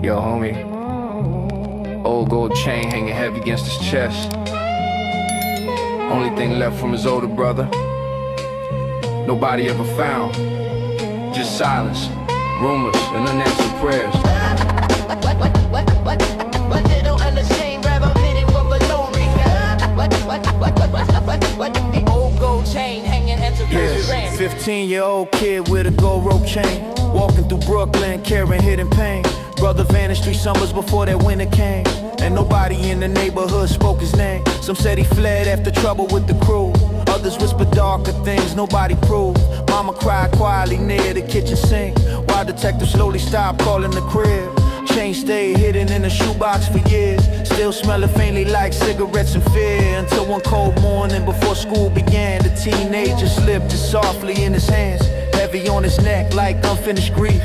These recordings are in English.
Yo, homie, old gold chain hanging heavy against his chest. Only thing left from his older brother, nobody ever found. Just silence, rumors, and unanswered prayers. What they don't understand, rap, I'm hitting for glory. The old gold chain hanging at the Yes, 15-year-old kid with a gold rope chain, walking through Brooklyn, carrying hidden pain. Brother vanished 3 summers before that winter came, and nobody in the neighborhood spoke his name. Some said he fled after trouble with the crew. Others whispered darker things nobody proved. Mama cried quietly near the kitchen sink, while detectives slowly stopped calling the crib. Chain stayed hidden in a shoebox for years, still smelling faintly like cigarettes and fear. Until one cold morning before school began, the teenager slipped it softly in his hands, heavy on his neck like unfinished grief,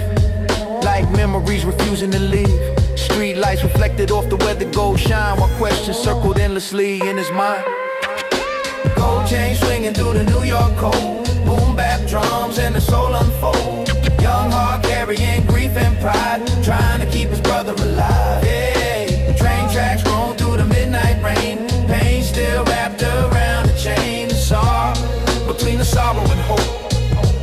like memories refusing to leave. Street lights reflected off the weather gold shine, while questions circled endlessly in his mind. Gold chain swinging through the New York cold, boom bap drums and the soul unfold. Young heart carrying grief and pride, trying to keep his brother alive. Hey, train tracks roll through the midnight rain, pain still wrapped around the chain. Between the sorrow and hope,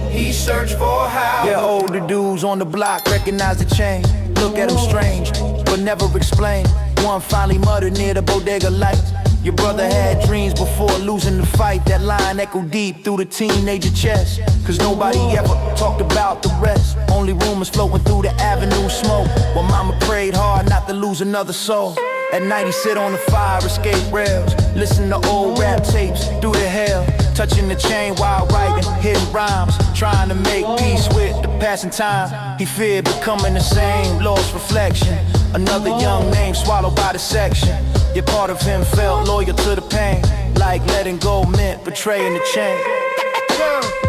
he searched for how. Yeah, older dudes on the block recognize the chain, look at him strange, but never explain. One finally muttered near the bodega lights, your brother had dreams before losing the fight. That line echoed deep through the teenager chest, cause nobody ever talked about the rest. Only rumors floating through the avenue smoke, while mama prayed hard not to lose another soul. At night he sit on the fire escape rails, listen to old rap tapes through the hell, touching the chain while writing hidden rhymes, trying to make peace with the passing time. He feared becoming the same, lost reflection, another young name swallowed by the section. Yet part of him felt loyal to the pain, like letting go meant betraying the chain.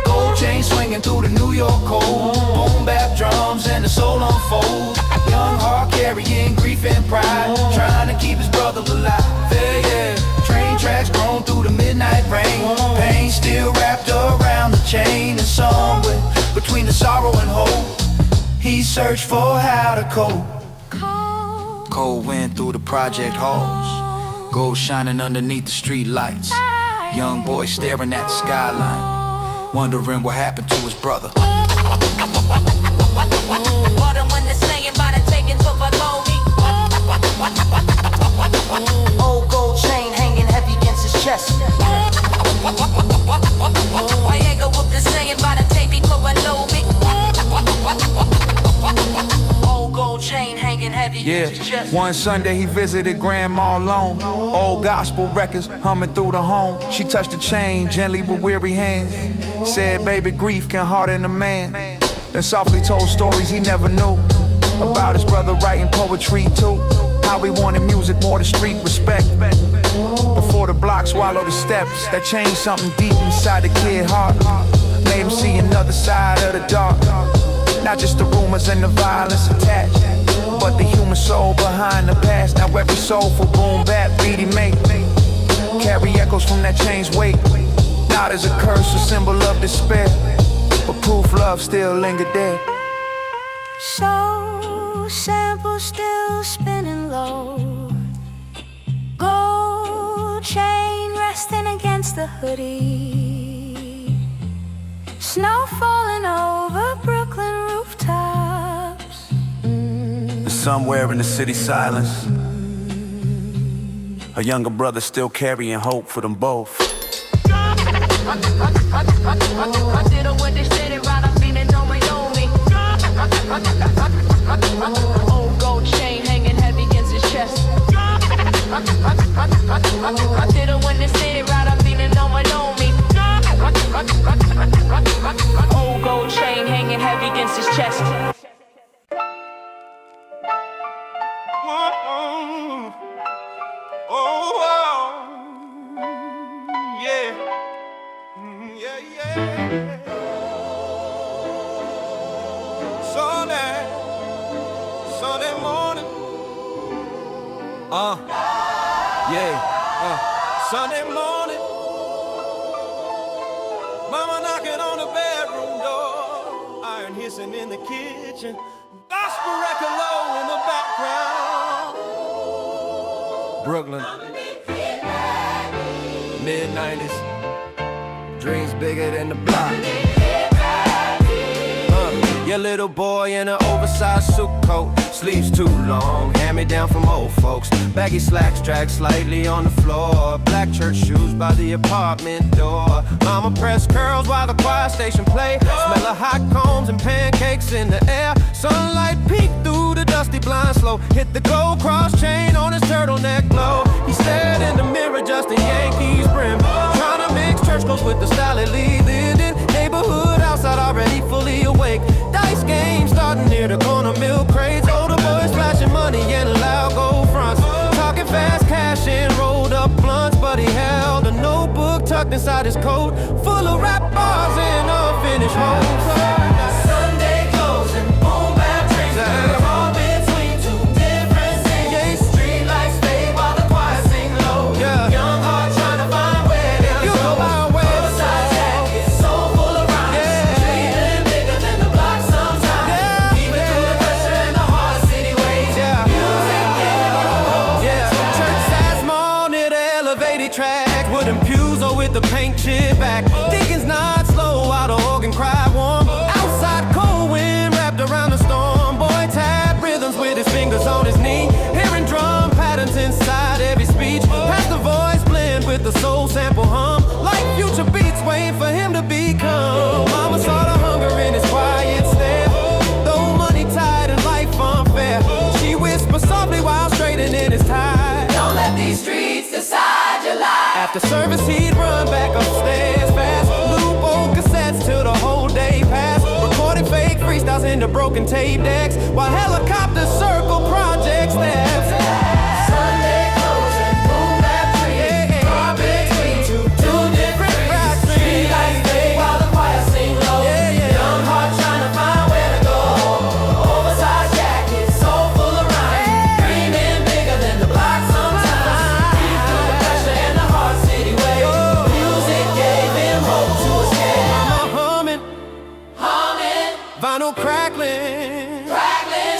Gold chain swinging through the New York cold, boom bap drums and the soul unfold. Young heart carrying grief and pride, trying to keep his brother alive. Yeah, train tracks grown through the midnight rain, pain still wrapped around the chain. And somewhere between the sorrow and hope, he searched for how to cope. Cold wind through the project halls, gold shining underneath the street lights. Young boy staring at the skyline, wondering what happened to his brother. old gold chain hanging heavy against his chest. I ain't go up the saying by the tape, he put a low me. Old gold chain hanging heavy against his chest. One Sunday he visited grandma alone, old gospel records humming through the home. She touched the chain gently with weary hands, said baby grief can harden a man. Then softly told stories he never knew, about his brother writing poetry too, how he wanted music more than street respect. Before the block swallowed the steps, that changed something deep inside the kid heart, made him see another side of the dark. Not just the rumors and the violence attached, but the human soul behind the past. Now every soulful boom bap beat he make carry echoes from that chain's weight. Not as a curse, a symbol of despair, but proof love still lingered there. Soul sample still spinning low, gold chain resting against the hoodie, snow falling over Brooklyn rooftops. Somewhere in the city silence, a younger brother still carrying hope for them both. I did it when they said it right, I'm feeling no one know me. Old gold chain hanging heavy against his chest. I did it when they said it right, I'm feeling no one know me. Old gold chain hanging heavy against his chest. Sunday morning. Sunday morning. Mama knocking on the bedroom door, iron hissing in the kitchen. Gospel record low in the background. Brooklyn, mid-90s. Dreams bigger than the block. Your little boy in an oversized suit coat, sleeves too long, hand me down from old folks. Baggy slacks drag slightly on the floor, black church shoes by the apartment door. Mama pressed curls while the choir station play. Smell of hot combs and pancakes in the air. Sunlight peeked through the dusty blind slow. Hit the gold cross chain on his turtleneck glow. He stared in the mirror just a Yankees brim, trying to mix church clothes with the style it lived in. Neighborhood outside already fully awake. Dice game starting near the corner milk crates. Older boys flashing money and loud gold fronts, talking fast cash and rolled up blunts. But he held a notebook tucked inside his coat, full of rap bars and unfinished homes. Sunday closing, boom bap drinks, all between two different scenes. Street lights fade while the choir sing low. Young heart trying to find where to go. Oversized jacket, soul full of rhymes. Dreaming bigger than the block sometimes. Even through the pressure and the hard city ways. Music gave him hope. Church sat small near the elevated track, wooden pews or with the paint chip back. Deacons nod slow while the organ cried warm. Outside cold wind wrapped around the storm. Boy tapped rhythms with his fingers on his knee, hearing drum patterns inside every speech. Past the voice blend with the soul sample hum, like future beats waiting for him to become. Mama saw the hunger in his quiet stare, though money tied and life unfair. She whispered softly while straightening his tie, don't let these streets decide your life. After service he'd run back upstairs fast, loop old cassettes till the whole day passed, recording fake freestyles into broken tape decks while helicopters circle project steps. Sunday closing, boom bap drinks, all between two different rap streets. Street lights fade while the choir sing low. Young heart trying to find where to go. Oversized jacket, soul full of rhymes. Dreaming bigger than the block sometimes. Deep through the pressure and the hard city way. Music gave him hope to escape. Mama humming, vinyl crackling.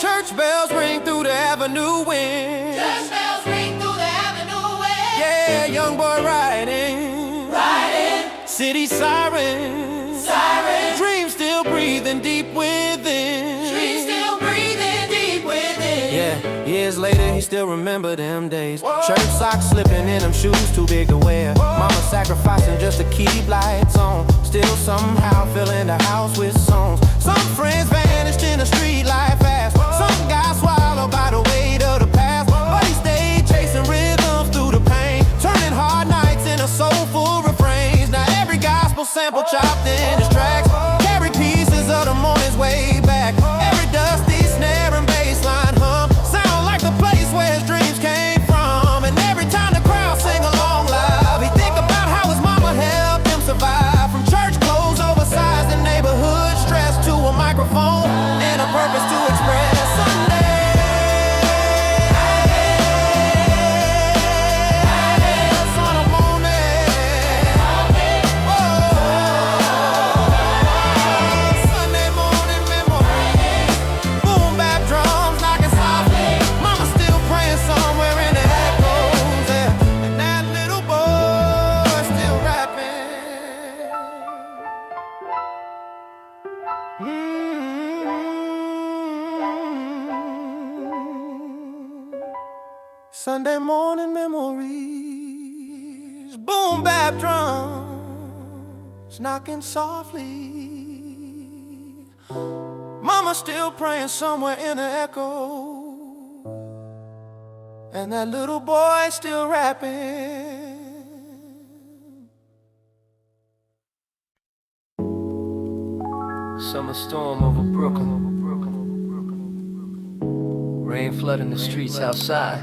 Church bells ring through the avenue wind. Yeah, young boy riding. City sirens. Dreams still breathing deep within. Yeah, years later he still remember them days. Church socks slipping in them shoes too big to wear. Mama sacrificing just to keep lights on. Still somehow filling the house with songs. Some friends vanished in the street life fast. Some got swallowed by the weight of the past. But he stayed chasing rhythms through the pain, turning hard nights into soulful refrains. Now every gospel sample chopped in his tracks carry pieces of the morning's way back. Every dusty snare and bass line hum sound like the place where his dreams came from. And every time the crowd sing along live, he think about how his mama helped him survive. From church clothes oversized and neighborhood stress to a microphone and a purpose to express. Sunday Sunday morning, memories. Boom bap drums knocking softly. Mama still praying somewhere in the echoes. And that little boy still rapping. Sunday morning memories. Boom bap drums knocking softly. Mama still praying somewhere in the echo. And that little boy still rapping. Summer storm over Brooklyn. Rain flooding the streets outside.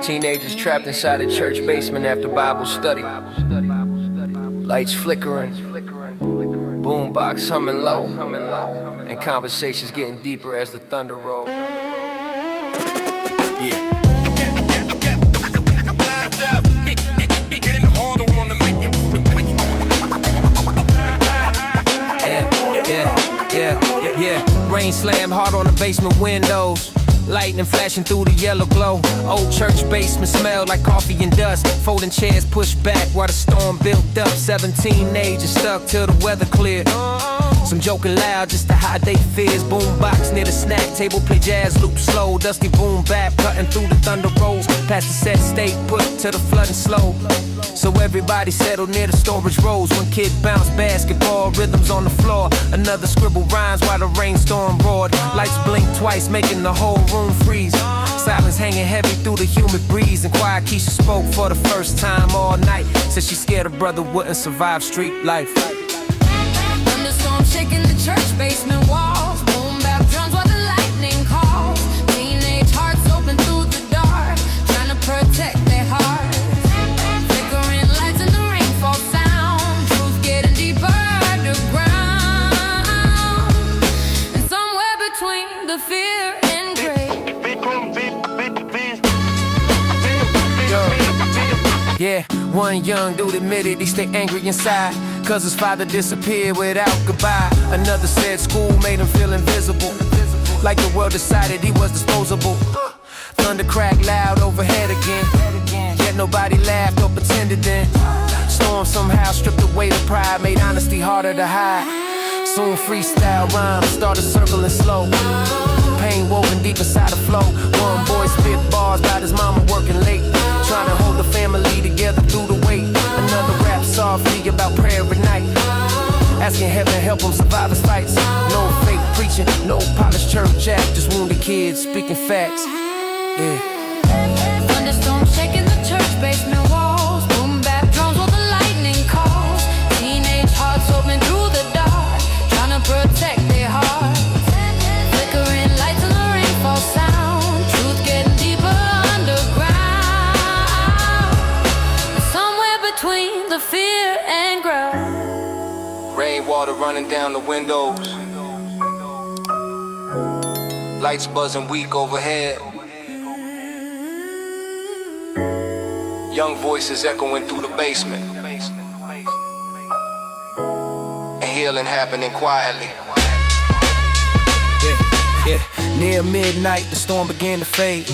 Teenagers trapped inside a church basement after Bible study. Lights flickering. Boombox humming low. And conversations getting deeper as the thunder rolls. Yeah. Rain slam hard on the basement windows. Lightning flashing through the yellow glow. Old church basement smelled like coffee and dust. Folding chairs pushed back while the storm built up. 17 ages stuck till the weather cleared. Some joking loud just to hide they fears. Boom box near the snack table, play jazz loop slow. Dusty boom bap cutting through the thunder rolls. Past the set state, put to the flooding slow. So everybody settled near the storage rolls. One kid bounced basketball, rhythms on the floor. Another scribble rhymes while the rainstorm roared. Lights blinked twice, making the whole room freeze. Silence hanging heavy through the humid breeze. And quiet Keisha spoke for the first time all night. Said she scared her brother wouldn't survive street life. Thunderstorm shaking the church basement walls. Boom bap drums while the lightning calls. Teenage hearts open through the dark, trying to protect their hearts. Flickering lights in the rainfall sound. Truth getting deeper underground. And somewhere between the fear and grace. Yeah, one young dude admitted he stayed angry inside, cause his father disappeared without goodbye. Another said school made him feel invisible, like the world decided he was disposable. Thunder cracked loud overhead again, yet nobody laughed or pretended then. Storm somehow stripped away the pride, made honesty harder to hide. Soon freestyle rhymes started circling slow. Pain woven deep inside the flow. One boy spit bars about his mama working late, trying to hold the family together through the weight. Another rap softly about prayer at night, asking heaven to help him survive his fights. No fake preaching, no polished church act, just wounded kids speaking facts. Yeah. Thunderstorm shaking the church basement walls. Boom bap drums while the lightning calls. Teenage hearts open through the dark, trying to protect their hearts. Flickering lights in the rainfall sound. Truth getting deeper underground. Somewhere between the fear and ground. Rainwater running down the windows, lights buzzing weak overhead. Young voices echoing through the basement, and healing happening quietly. Yeah. Near midnight, the storm began to fade.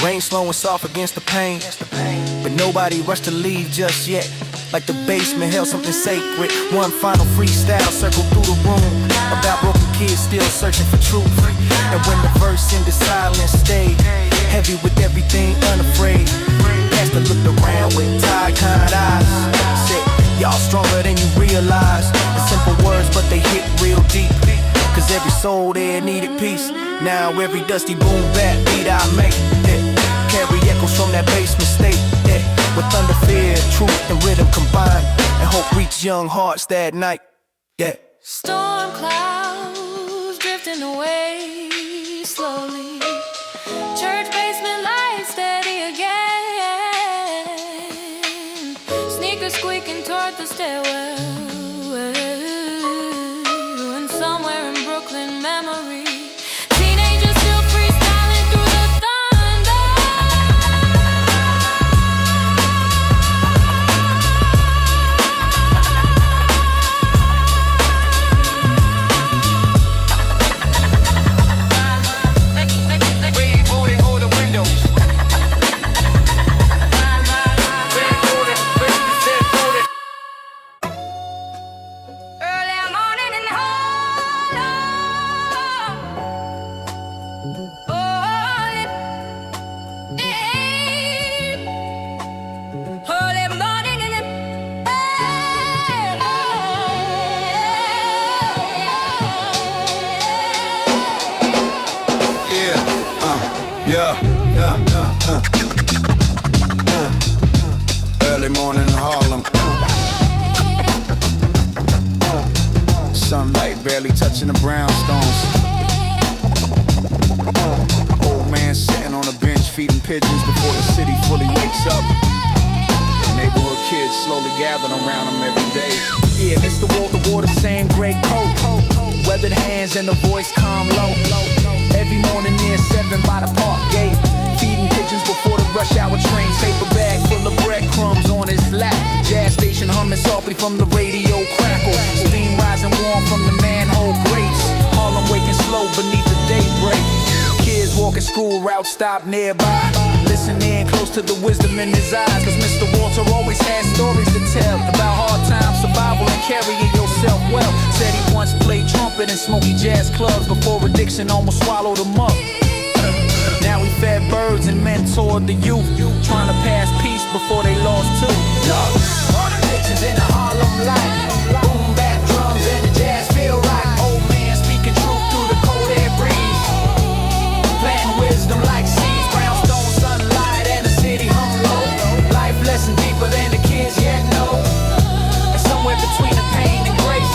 Rain slow and soft against the pane, but nobody rushed to leave just yet. Like the basement held something sacred. One final freestyle circled through the room, about broken kids still searching for truth. And when the verse into silence stayed, heavy with everything unafraid, Pastor looked around with tired kind eyes, said, y'all stronger than you realize. The simple words but they hit real deep, cause every soul there needed peace. Now every dusty boom bap beat I make, carry echoes from that basement state, with thunder, fear, truth, and rhythm combined, and hope reach young hearts that night. Storm clouds drifting away slowly. Church basement lights steady again. Sneakers squeaking toward the stairwell. And somewhere in Brooklyn memory, teenagers still freestyling through the thunder. Early morning in Harlem, sunlight barely touching the brownstones. Old man sitting on a bench feeding pigeons before the city fully wakes up. Neighborhood kids slowly gathering around him every day. Yeah, Mr. Walter wore the same gray coat, weathered hands and a voice calm low. Every morning near 7 by the park gate, feeding pigeons before the rush hour train. Paper bag full of breadcrumbs on his lap. Gas station humming softly from the radio crackle. Steam rising warm from the manhole grates. Harlem waking a school route stop nearby. Listen in close to the wisdom in his eyes, cause Mr. Walter always had stories to tell about hard times, survival, and carrying yourself well. Said he once played trumpet in smoky jazz clubs before addiction almost swallowed him up. Now he fed birds and mentored the youth, trying to pass peace before they lost too. All the pictures in the Harlem light, boom bap drums and the jazz feel right. Old man speaking truth through the cold air breeze, planting wisdom like seeds, brownstone sunlight and the city hum low. Life lesson deeper than the kids yet know, and somewhere between the pain and grace,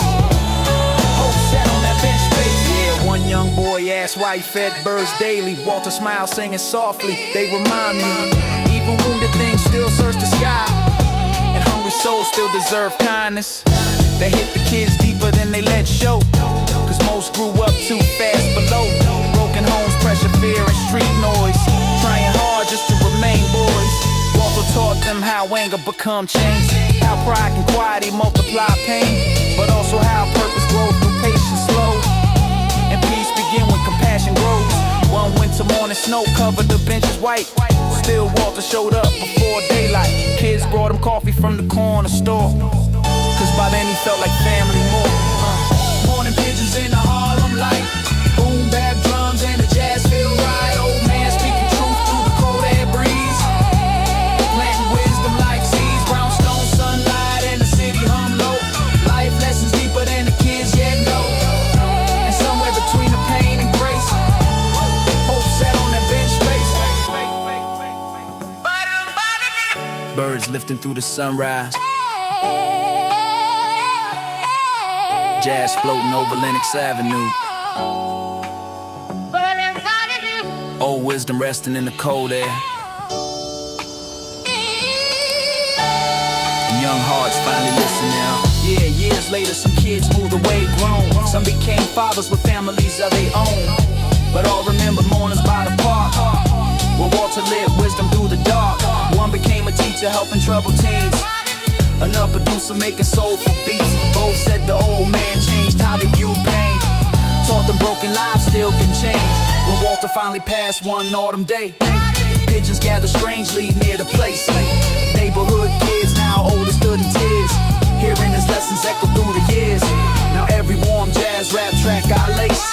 hope sat on that bench space. Yeah, one young boy asked why he fed birds daily. Walter smiled, singing softly, they remind me even wounded things still search the sky, and hungry souls still deserve kindness. They hit the kids deeper than they let show, cause most grew up too fast below. Broken homes, pressure, fear, and street noise, trying hard just to remain boys. Walter taught them how anger become change, how pride can quietly multiply pain, but also how purpose grows through patience slow, and peace begin when compassion grows. One winter morning, snow covered the benches white. Still Walter showed up before daylight. Kids brought him coffee from the corner store, cause by then he felt like family more. Morning pigeons in the Harlem light, boom bap drums and the jazz feel right. Old man speaking truth through the cold air breeze, planting wisdom like seeds, brownstone sunlight and the city hum low. Life lessons deeper than the kids yet know, and somewhere between the pain and grace, hope sat on that bench space. Birds lifting through the sunrise, jazz floating over Lenox Avenue, old wisdom resting in the cold air, and young hearts finally listen now. Yeah, years later some kids moved away grown, some became fathers with families of their own, but all remember mornings by the park, where Walter lived wisdom through the dark. One became a teacher helping troubled teens, another producer making soulful beats. Both said the old man changed how they viewed pain, taught them broken lives still can change. When Walter finally passed one autumn day, pigeons gathered strangely near the place. Neighborhood kids now older stood in tears, hearing his lessons echo through the years. Now every warm jazz rap track got lace,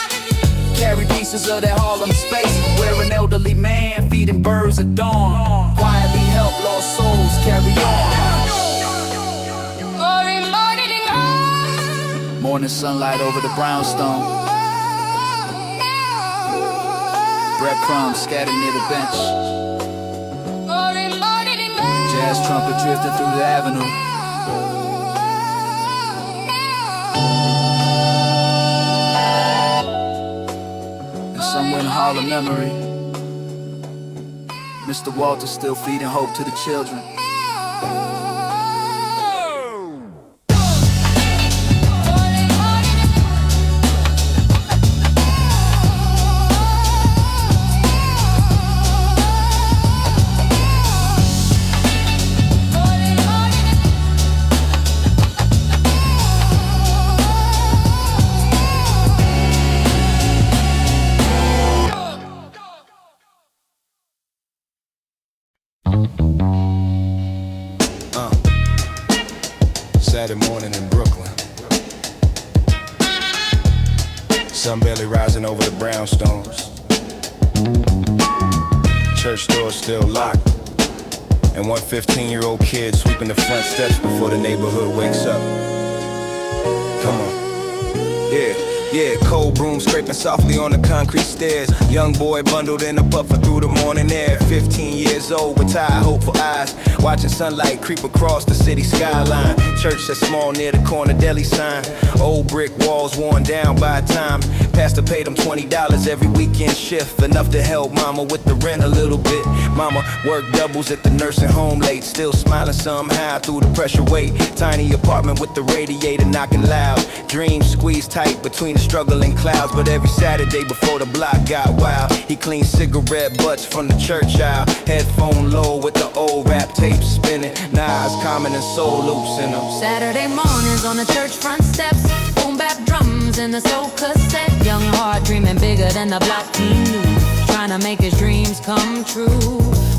carry pieces of that Harlem space, where an elderly man feeding birds at dawn quietly help lost souls carry on. Morning sunlight over the brownstone, breadcrumbs scattered near the bench, jazz trumpet drifting through the avenue. And somewhere in Harlem memory, Mr. Walter still feeding hope to the children. Saturday morning in Brooklyn, sun barely rising over the brownstones. Church doors still locked, and one 15-year-old kid sweeping the front steps before the neighborhood wakes up. Come on. Yeah, cold broom scraping softly on the concrete stairs. Young boy bundled in a puffer through the morning air. 15 years old with tired, hopeful eyes, watching sunlight creep across the city skyline. Church that's small near the corner deli sign. Old brick walls worn down by time. Pastor paid him $20 every weekend shift, enough to help mama with the rent a little bit. Mama worked doubles at the nursing home late, still smiling somehow through the pressure weight. Tiny apartment with the radiator knocking loud. Dreams squeezed tight between the struggling clouds. But every Saturday before the block got wild, he cleaned cigarette butts from the church aisle. Headphone low with the old rap tapes spinning. Nas, Common and Soul loops in them. Saturday mornings on the church front steps, boom bap drums in the soul cassette. Young heart dreaming bigger than the block he knew. trying to make his dreams come true.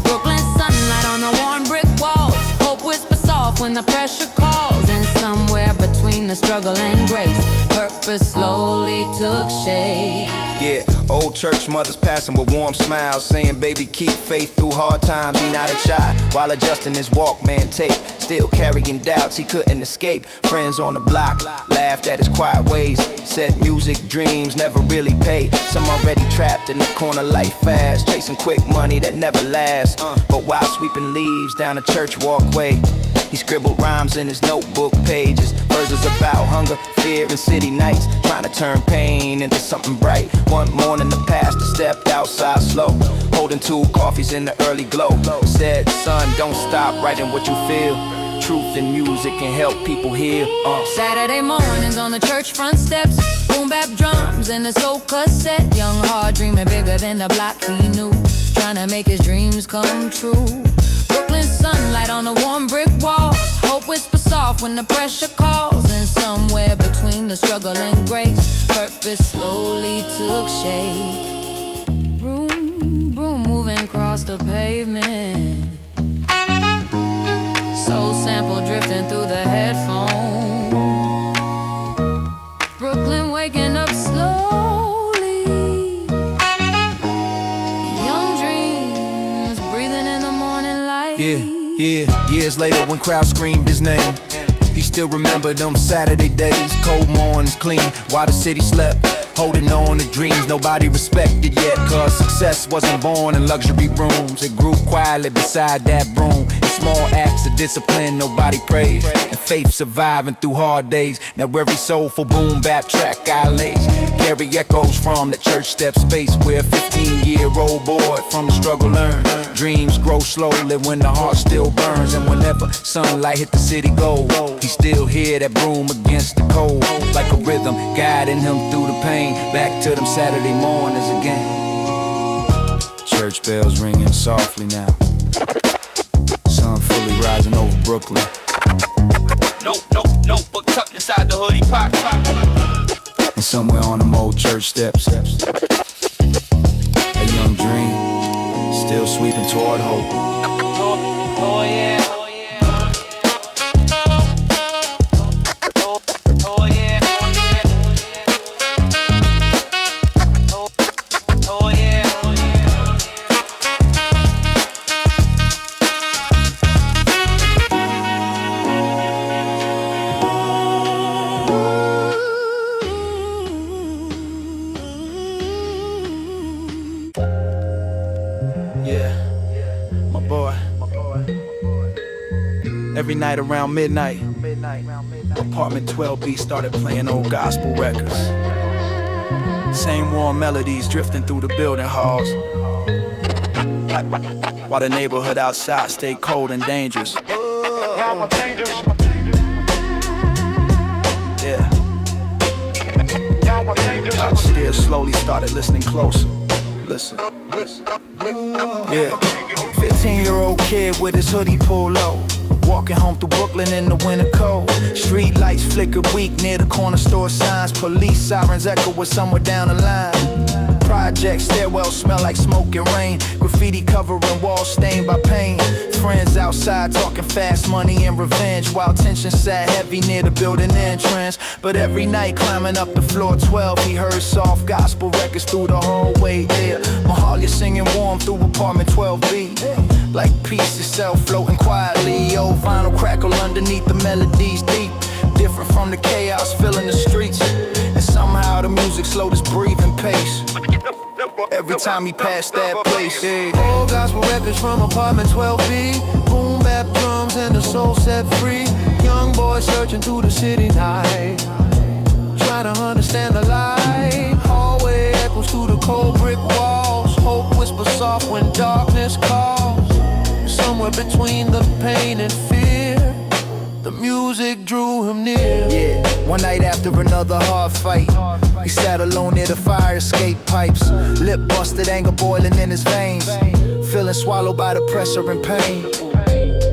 Brooklyn sunlight on the warm brick walls, hope whispers soft when the pressure calls. And somewhere between the struggle and grace, purpose slowly took shape. Yeah, old church mothers passing with warm smiles, saying, baby, keep faith through hard times. He nodded shy while adjusting his Walkman tape, still carrying doubts he couldn't escape. Friends on the block laughed at his quiet ways, said music dreams never really paid. Some already trapped in the corner life fast, chasing quick money that never lasts. But while sweeping leaves down a church walkway, he scribbled rhymes in his notebook pages, verses about hunger, fear, and city nights, trying to turn pain into something bright. One morning the pastor stepped outside slow, holding 2 coffees in the early glow. Said, son, don't stop writing what you feel. Truth in music can help people heal. Saturday mornings on the church front steps, boom bap drums and a soul cassette. Young heart dreaming bigger than the block he knew, trying to make his dreams come true. Brooklyn sunlight on the warm brick walls, hope whispers soft when the pressure calls. And somewhere between the struggle and grace, purpose slowly took shape. Broom, broom moving across the pavement, soul sample drifting through the headphones. Brooklyn waking up slowly, young dreams breathing in the morning light. Yeah, years later when crowds screamed his name, he still remembered them Saturday days, cold mornings clean while the city slept, holding on to dreams nobody respected yet. Cause success wasn't born in luxury rooms, it grew quietly beside that broom. In small acts of discipline nobody praised, and faith surviving through hard days. Now every soulful boom bap track I lace carry echoes from the church step space, where a 15-year-old boy from the struggle learned. Dreams grow slowly when the heart still burns, and whenever sunlight hit the city gold, he still hear that broom against the cold, like a rhythm guiding him through the pain, back to them Saturday mornings again. Church bells ringing softly now, sun fully rising over Brooklyn. Notebook tucked inside the hoodie pocket. And somewhere on them old church steps, a young dream still sweeping toward hope. Oh yeah. Every night around midnight, apartment 12B started playing old gospel records. Same warm melodies drifting through the building halls, while the neighborhood outside stayed cold and dangerous. Yeah. Upstairs slowly started listening closer. Listen. Yeah. 15-year-old kid with his hoodie pulled low, walking home through Brooklyn in the winter cold. Street lights flickered weak near the corner store signs. Police sirens echo somewhere down the line. Project stairwells smell like smoke and rain. Graffiti covering walls stained by pain. Friends outside talking fast money and revenge, while tension sat heavy near the building entrance. But every night climbing up to floor 12, he heard soft gospel records through the hallway. Yeah, Mahalia singing warm through apartment 12B, like peace itself floating quietly. Old vinyl crackle underneath the melodies deep, different from the chaos filling the streets. And somehow the music slowed his breathing pace every time he passed that place. Old gospel records from apartment 12B, boom bap drums and the soul set free. Young boy searching through the city night, trying to understand the light. Hallway echoes through the cold brick walls, hope whispers soft when darkness calls. Somewhere between the pain and fear, the music drew him near. Yeah, one night after another hard fight, he sat alone near the fire escape pipes, lip busted, anger boiling in his veins, feeling swallowed by the pressure and pain.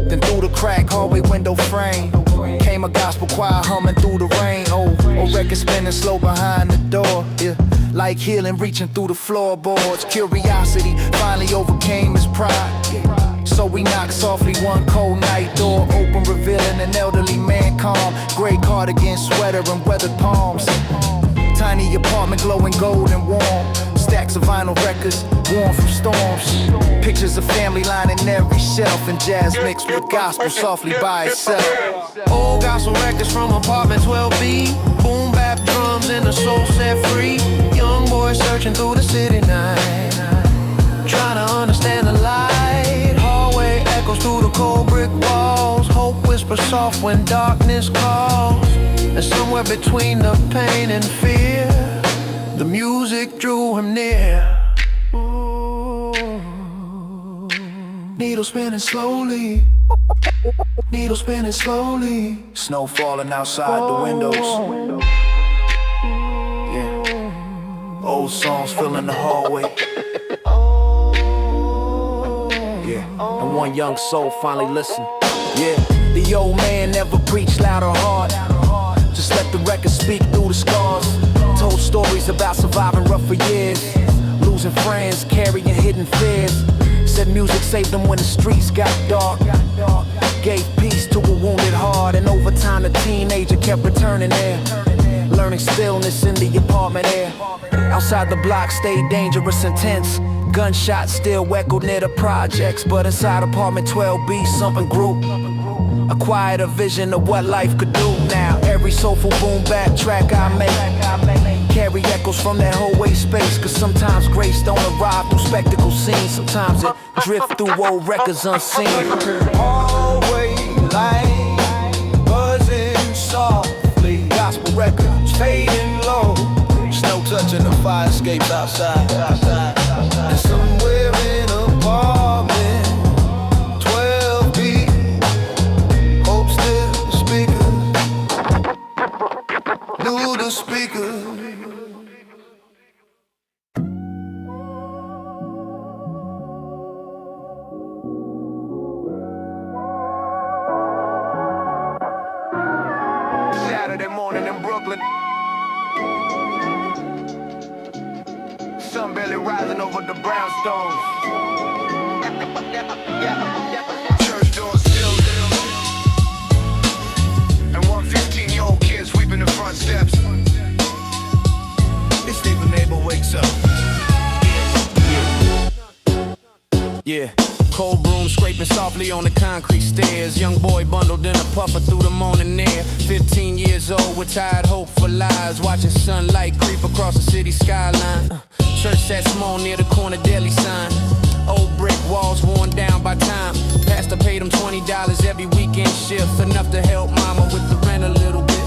Then through the crack hallway window frame came a gospel choir humming through the rain. Oh, record spinning slow behind the door. Yeah, light like healing, reaching through the floorboards. Curiosity finally overcame his pride. So we knocked softly one cold night, door open, revealing an elderly man calm. Gray cardigan, sweater, and weathered palms. Tiny apartment glowing gold and warm. Stacks of vinyl records, worn from storms. Pictures of family lining every shelf, and jazz mixed with gospel softly by itself. Old gospel records from apartment 12B. BoomBap drums and the soul set free. Young boy searching through the city night, trying to understand the light. Hallway echoes through the cold brick walls. Hope whispers soft when darkness calls. And somewhere between the pain and fear, the music drew him near. Needle spinning slowly, needle spinning slowly. Snow falling outside the windows. Yeah. Old songs filling the hallway. Yeah. And one young soul finally listened. Yeah. The old man never preached loud or hard. Just let the record speak through the scars. Told stories about surviving rougher years, losing friends, carrying hidden fears. Said music saved them when the streets got dark. Gave peace to a wounded heart. And over time the teenager kept returning there, learning stillness in the apartment air. Outside the block stayed dangerous and tense. Gunshots still echoed near the projects. But inside apartment 12B something grew. Acquired a vision of what life could do. Now every soulful boom bap track I make carry echoes from that whole way space. Cause sometimes grace don't arrive through spectacle scenes. Sometimes it drift through old records unseen. Hallway light buzzing softly. Gospel records Fading low. snow touching the fire escapes outside. And somewhere in apartment 12B, hope still the speaker, knew the speaker. Saturday morning in Brooklyn, sun barely rising over the brownstones. Church doors still lit, and one 15-year-old kid sweeping the front steps. This neighbor wakes up. Yeah. Cold broom scraping softly on the concrete stairs. Young boy bundled in a puffer through the morning air. 15 years old with tired hopeful lives, watching sunlight creep across the city skyline. Church sat small near the corner deli sign. Old brick walls worn down by time. Pastor paid him $20 every weekend shift, enough to help mama with the rent a little bit.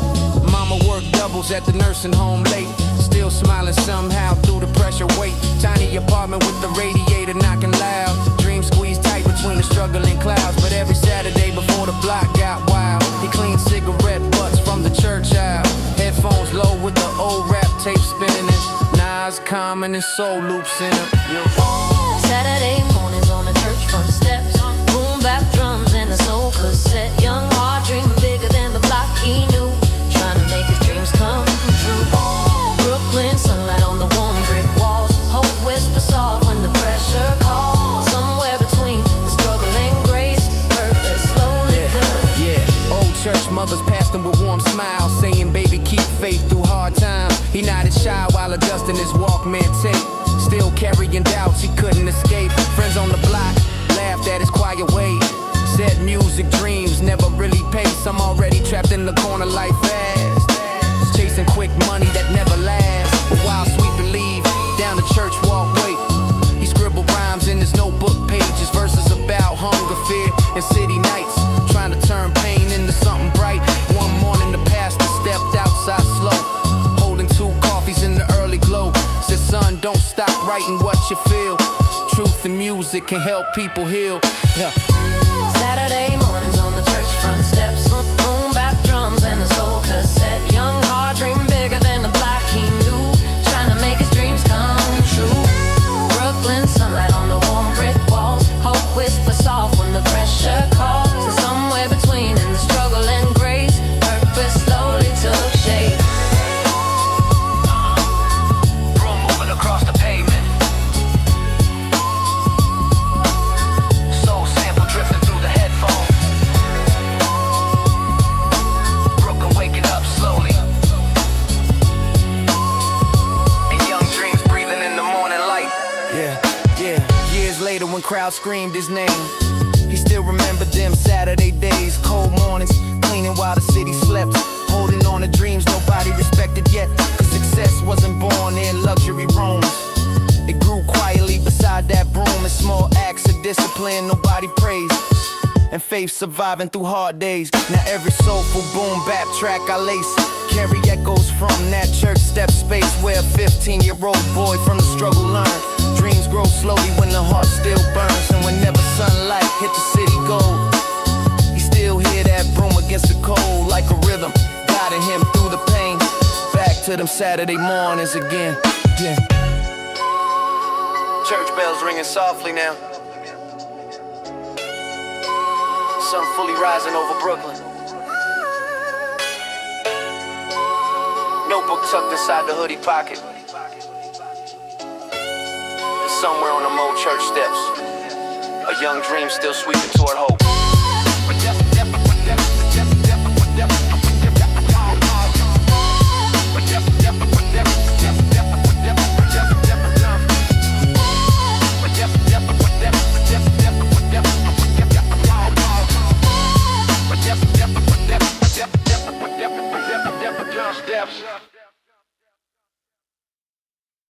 Mama worked doubles at the nursing home late, still smiling somehow through the pressure weight. Tiny apartment with the radiator knocking loud. Dreams squeezed tight between the struggling clouds. But every Saturday before the block got wild, he cleaned cigarette butts from the church aisle. Headphones low with the old rap tape spinning it. Nas, Common, and soul loops in them. Saturday mornings on the church front steps. Boom bap drums and a soul cassette. Young heart dreaming bigger than the block he knew, trying to make his dreams come true. Brooklyn sunlight on the warm brick walls. Hope whisper soft when the pressure calls. Somewhere between the struggle and grace, purpose slowly comes. Yeah, old church mothers passed him with warm smiles, saying, baby, keep faith through hard times. He nodded shy while adjusting his Walkman tape. Still carrying doubts he couldn't escape. Friends on the block laughed at his quiet way. Said music dreams never really pay. Some already trapped in the corner like fast, chasing quick money that never lasts. But while sweeping leave down the church walkway, he scribbled rhymes in his notebook pages. Verses about hunger, fear, and city nights, trying to turn pain into something bright. One morning the pastor stepped outside slow, holding 2 coffees in the early glow. Said, son, don't stop writing what you feel. Truth and music can help people heal. Yeah. Saturday mornings on the church front steps. Boom bap drums and a soul cassette. Young heart dreaming bigger than the block he knew, trying to make his dreams come true. Brooklyn sunlight on the warm brick walls. Hope whisper soft when the pressure calls. So somewhere between in the struggle and grace, purpose slowly took shape. crowd screamed his name. He still remembered them Saturday days, cold mornings, cleaning while the city slept, holding on to dreams nobody respected yet. Cause success wasn't born in luxury rooms. It grew quietly beside that broom in small acts of discipline nobody praised, and faith surviving through hard days. Now every soulful boom bap track I lace carry echoes from that church step space where a 15-year-old boy from the struggle learned. Dreams grow slowly when the heart still burns, and whenever sunlight hit the city gold, he still hear that broom against the cold like a rhythm, guiding him through the pain. Back to them Saturday mornings again. Yeah. Church bells ringing softly now. Sun fully rising over Brooklyn. Notebook tucked inside the hoodie pocket. And somewhere on them old church steps, a young dream still sweeping toward hope.